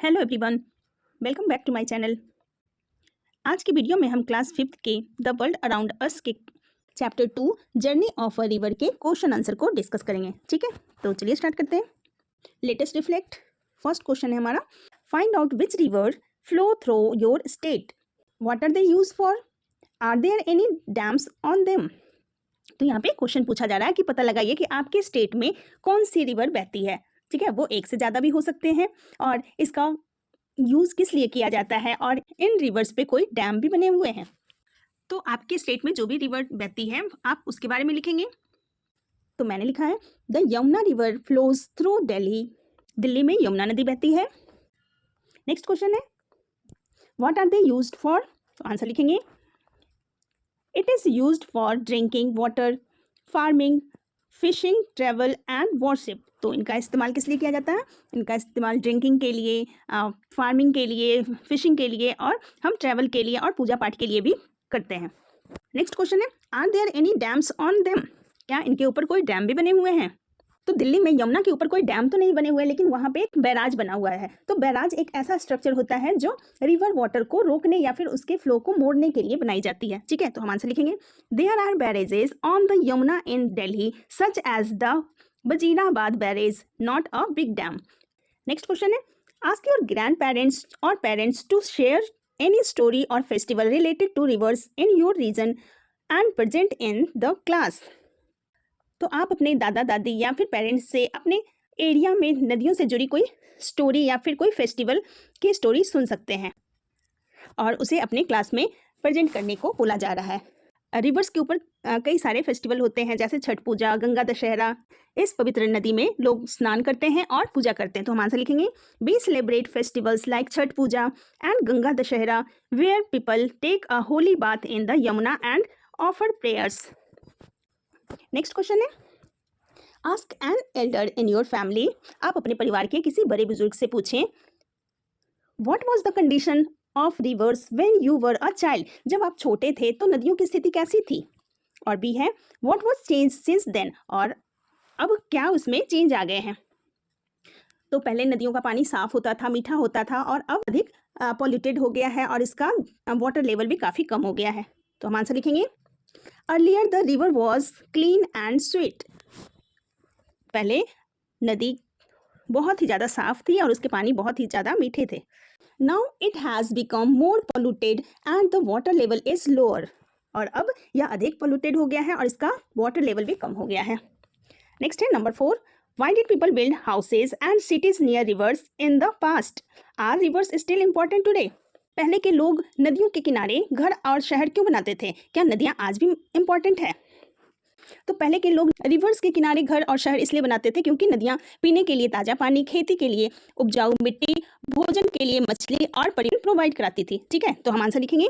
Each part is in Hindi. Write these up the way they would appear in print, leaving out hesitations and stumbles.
Hello everyone, welcome back to my channel. आज की वीडियो में हम क्लास 5th के द वर्ल्ड अराउंड अस के chapter 2 journey of a river के क्वेश्चन आंसर को डिस्कस करेंगे। ठीक है, तो चलिए स्टार्ट करते हैं। Latest reflect. फर्स्ट क्वेश्चन है हमारा, find out which river flow through your state, what are they use for, are there any dams on them. तो यहाँ पे क्वेश्चन पूछा जा रहा है कि पता लगाइए कि आपके स्टेट में कौन सी रिवर बहती है। ठीक है, वो एक से ज़्यादा भी हो सकते हैं और इसका यूज़ किस लिए किया जाता है और इन रिवर्स पे कोई डैम भी बने हुए हैं। तो आपके स्टेट में जो भी रिवर बहती है आप उसके बारे में लिखेंगे। तो मैंने लिखा है the Yamuna river flows through Delhi. Delhi में यमुना नदी बहती है। नेक्स्ट क्वेश्चन है, what are they used for. तो आंसर लिखेंगे, it is used for drinking water, farming, fishing, travel and worship. तो इनका इस्तेमाल किस लिए किया जाता है? इनका इस्तेमाल ड्रिंकिंग के लिए, फार्मिंग के लिए, फिशिंग के लिए और हम ट्रैवल के लिए और पूजा पाठ के लिए भी करते हैं। नेक्स्ट क्वेश्चन है, are there any dams on them. क्या इनके ऊपर कोई डैम भी बने हुए हैं? तो दिल्ली में यमुना के ऊपर कोई डैम तो नहीं बने हुए, लेकिन वहाँ पे एक बैराज बना हुआ है। तो बैराज एक ऐसा स्ट्रक्चर होता है जो रिवर वाटर को रोकने या फिर उसके फ्लो को मोड़ने के लिए बनाई जाती है। ठीक है, तो हम आंसर लिखेंगे, there are barrages on the Yamuna in Delhi such as the Wazirabad barrage, not a big dam. Next question है, आस्क योर ग्रैंड पेरेंट्स और parents to share any story और festival related to rivers in your region and present in the class. तो आप अपने दादा दादी या फिर पेरेंट्स से अपने एरिया में नदियों से जुड़ी कोई स्टोरी या फिर कोई फेस्टिवल की स्टोरी सुन सकते हैं और उसे अपने क्लास में प्रेजेंट करने को बोला जा रहा है। रिवर्स के ऊपर कई सारे फेस्टिवल होते हैं, जैसे छठ पूजा, गंगा दशहरा। इस पवित्र नदी में लोग स्नान करते हैं और पूजा करते हैं। तो हम आंसर लिखेंगे, we celebrate festivals like Chhath Puja and Ganga Dussehra where people take a holy bath in the Yamuna and offer prayers. Next question है, ask an elder in your family. आप अपने परिवार के किसी बड़े बुजुर्ग से पूछें, what was the condition of rivers when you were a child. जब आप छोटे थे तो नदियों की स्थिति कैसी थी। और बी है, what was change since then. और अब क्या उसमें चेंज आ गए हैं। तो पहले नदियों का पानी साफ होता था, मीठा होता था और अब अधिक पॉल्यूटेड हो गया है और इसका वाटर लेवल भी काफ़ी कम हो गया है। तो हम आंसर लिखेंगे, earlier the river was clean and sweet. पहले नदी बहुत ही ज़्यादा साफ थी और उसके पानी बहुत ही ज़्यादा मीठे थे। Now it has become more polluted and the water level is lower. और अब यह अधिक पोल्यूटेड हो गया है और इसका वाटर लेवल भी कम हो गया है। नेक्स्ट है number 4, why did people build houses and cities near rivers in the past, are rivers still important today. पहले के लोग नदियों के किनारे घर और शहर क्यों बनाते थे? क्या नदियाँ आज भी इम्पोर्टेंट है? तो पहले के लोग रिवर्स के किनारे घर और शहर इसलिए बनाते थे क्योंकि नदियाँ पीने के लिए ताज़ा पानी, खेती के लिए उपजाऊ मिट्टी, भोजन के लिए मछली और पर्यावरण प्रोवाइड कराती थी। ठीक है, तो हम आंसर लिखेंगे,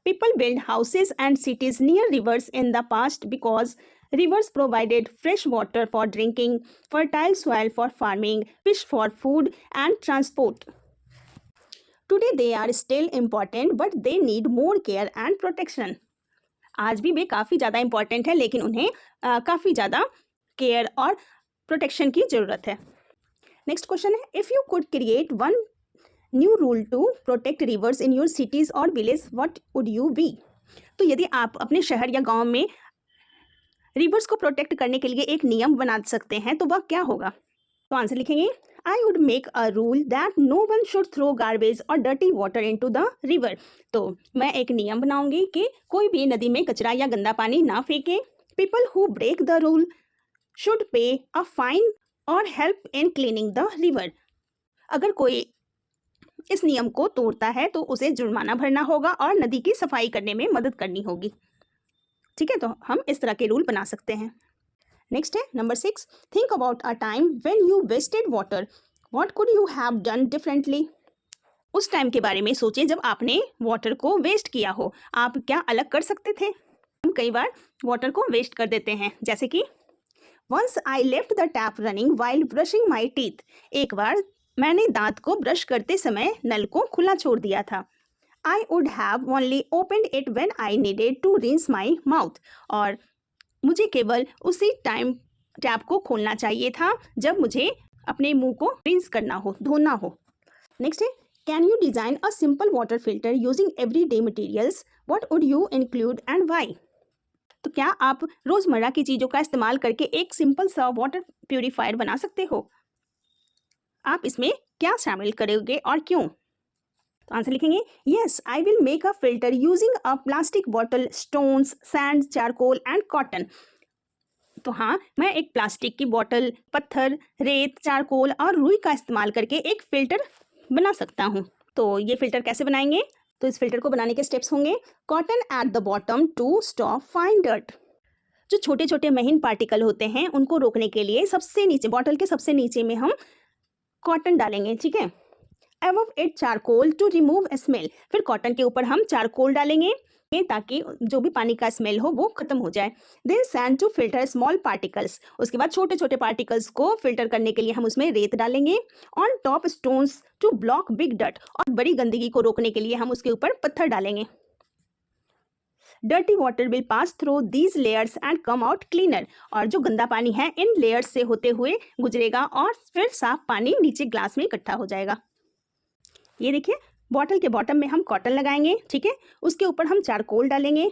people build houses and cities near rivers in the past because rivers provided fresh water for drinking, fertile soil for farming, fish for food and transport. Today they are still important but they need more care and protection. आज भी वे काफ़ी ज़्यादा इम्पॉर्टेंट है लेकिन उन्हें काफ़ी ज़्यादा केयर और प्रोटेक्शन की ज़रूरत है। नेक्स्ट क्वेश्चन है, if you could create one new rule to protect rivers in your cities और village, what would you be. तो यदि आप अपने शहर या गांव में रिवर्स को प्रोटेक्ट करने के लिए एक नियम बना सकते हैं तो वह क्या होगा। तो आंसर लिखेंगे, I would make a rule that no one should throw garbage और dirty water into the river. तो मैं एक नियम बनाऊंगी कि कोई भी नदी में कचरा या गंदा पानी ना फेंके। People who break the rule should pay a fine और help in cleaning the river. अगर कोई इस नियम को तोड़ता है तो उसे जुर्माना भरना होगा और नदी की सफाई करने में मदद करनी होगी। ठीक है, तो हम इस तरह के रूल बना सकते हैं। नेक्स्ट है number 6, think about a time when you wasted water, what could you have done differently. उस टाइम के बारे में सोचें जब आपने वाटर को वेस्ट किया हो, आप क्या अलग कर सकते थे। हम कई बार वाटर को वेस्ट कर देते हैं, जैसे कि once I left the tap running while brushing my teeth. एक बार मैंने दांत को ब्रश करते समय नल को खुला छोड़ दिया था। I would have only opened it when I needed to rinse my mouth. और मुझे केवल उसी टाइम टैप को खोलना चाहिए था जब मुझे अपने मुंह को रिंस करना हो, धोना हो। नेक्स्ट है, can you design a simple water filter using everyday materials, what would you include and why? तो क्या आप रोज़मर्रा की चीज़ों का इस्तेमाल करके एक सिंपल सा वाटर प्यूरीफायर बना सकते हो? आप इसमें क्या शामिल करोगे और क्यों? तो आंसर लिखेंगे, yes I will make a filter using a plastic bottle, stones, sand, charcoal and cotton. तो हाँ, मैं एक प्लास्टिक की बोतल, पत्थर, रेत, चारकोल और रुई का इस्तेमाल करके एक फ़िल्टर बना सकता हूँ। तो ये फ़िल्टर कैसे बनाएंगे? तो इस फ़िल्टर को बनाने के स्टेप्स होंगे, cotton at the bottom to stop fine dirt. जो छोटे छोटे महीन पार्टिकल होते हैं उनको रोकने के लिए सबसे नीचे, बॉटल के सबसे नीचे में हम कॉटन डालेंगे, ठीक है। Above it charcoal to remove smell, फिर कॉटन के ऊपर हम चारकोल डालेंगे ताकि जो भी पानी का स्मेल हो वो खत्म हो जाए। Then sand to filter small particles, उसके बाद छोटे छोटे पार्टिकल्स को फिल्टर करने के लिए हम उसमें रेत डालेंगे। On top stones to block big dirt, और बड़ी गंदगी को रोकने के लिए हम उसके ऊपर पत्थर डालेंगे। Dirty water will pass through these layers and come out cleaner, और जो गंदा पानी है इन लेयर्स से होते हुए गुजरेगा और फिर साफ पानी नीचे ग्लास में इकट्ठा हो जाएगा। ये देखिए, बॉटल के बॉटम में हम कॉटन लगाएंगे, ठीक है। उसके ऊपर हम चारकोल डालेंगे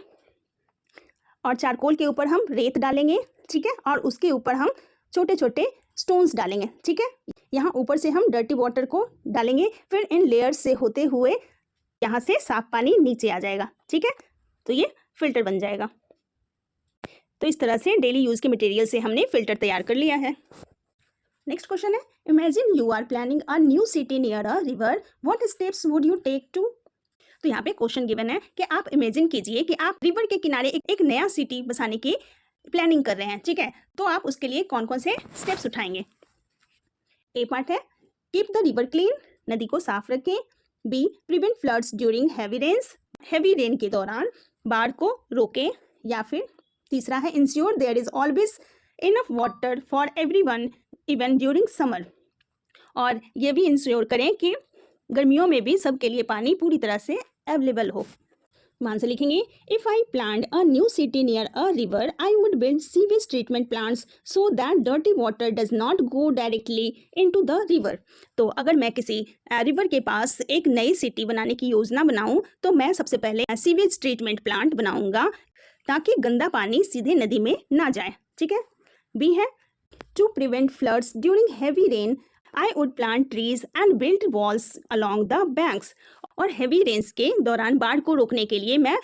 और चारकोल के ऊपर हम रेत डालेंगे, ठीक है। और उसके ऊपर हम छोटे छोटे स्टोन्स डालेंगे, ठीक है। यहाँ ऊपर से हम डर्टी वाटर को डालेंगे, फिर इन लेयर्स से होते हुए यहाँ से साफ पानी नीचे आ जाएगा, ठीक है। तो ये फिल्टर बन जाएगा। तो इस तरह से डेली यूज़ के मटेरियल से हमने फिल्टर तैयार कर लिया है। नेक्स्ट क्वेश्चन है, imagine you are planning a new city near a river, what steps would you take to? तो यहाँ पे क्वेश्चन गिवन है कि आप इमेजिन कीजिए कि आप रिवर के किनारे एक नया सिटी बसाने की प्लानिंग कर रहे हैं, ठीक है। तो आप उसके लिए कौन कौन से स्टेप्स उठाएंगे? ए पार्ट है, कीप द रिवर क्लीन, नदी को साफ रखें। B, prevent floods during heavy rains, heavy rain के दौरान बाढ़ को रोकें। या फिर तीसरा है, ensure there is always enough water for everyone even during summer, और ये भी इंश्योर करें कि गर्मियों में भी सबके लिए पानी पूरी तरह से अवेलेबल हो। मान से लिखेंगे, if I planned a new city near a river I would build sewage treatment plants so that dirty water does not go directly into the river. तो अगर मैं किसी रिवर के पास एक नई सिटी बनाने की योजना बनाऊं तो मैं सबसे पहले सीवेज ट्रीटमेंट प्लांट बनाऊंगा ताकि गंदा पानी सीधे नदी में ना जाए, ठीक है। बी है, to prevent floods during heavy rain I would plant trees and build walls along the banks, और हैवी रेन्स के दौरान बाढ़ को रोकने के लिए मैं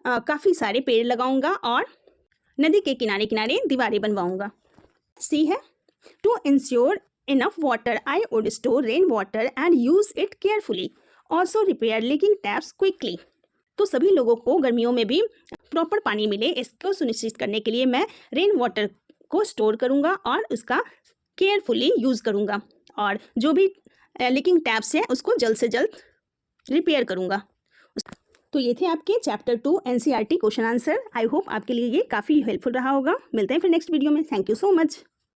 काफ़ी सारे पेड़ लगाऊंगा और नदी के किनारे किनारे दीवारें बनवाऊंगा। सी है, to ensure enough water I would store rain water and use it carefully, also repair leaking taps quickly. तो सभी लोगों को गर्मियों में भी प्रॉपर पानी मिले, इसको सुनिश्चित करने के लिए मैं रेन वाटर को स्टोर करूंगा और उसका केयरफुली यूज़ करूंगा, और जो भी लीकिंग टैप्स है उसको जल्द से जल्द रिपेयर करूंगा। तो ये थे आपके chapter 2 NCERT question answer. I hope आपके लिए ये काफ़ी हेल्पफुल रहा होगा। मिलते हैं फिर नेक्स्ट वीडियो में। Thank you so much.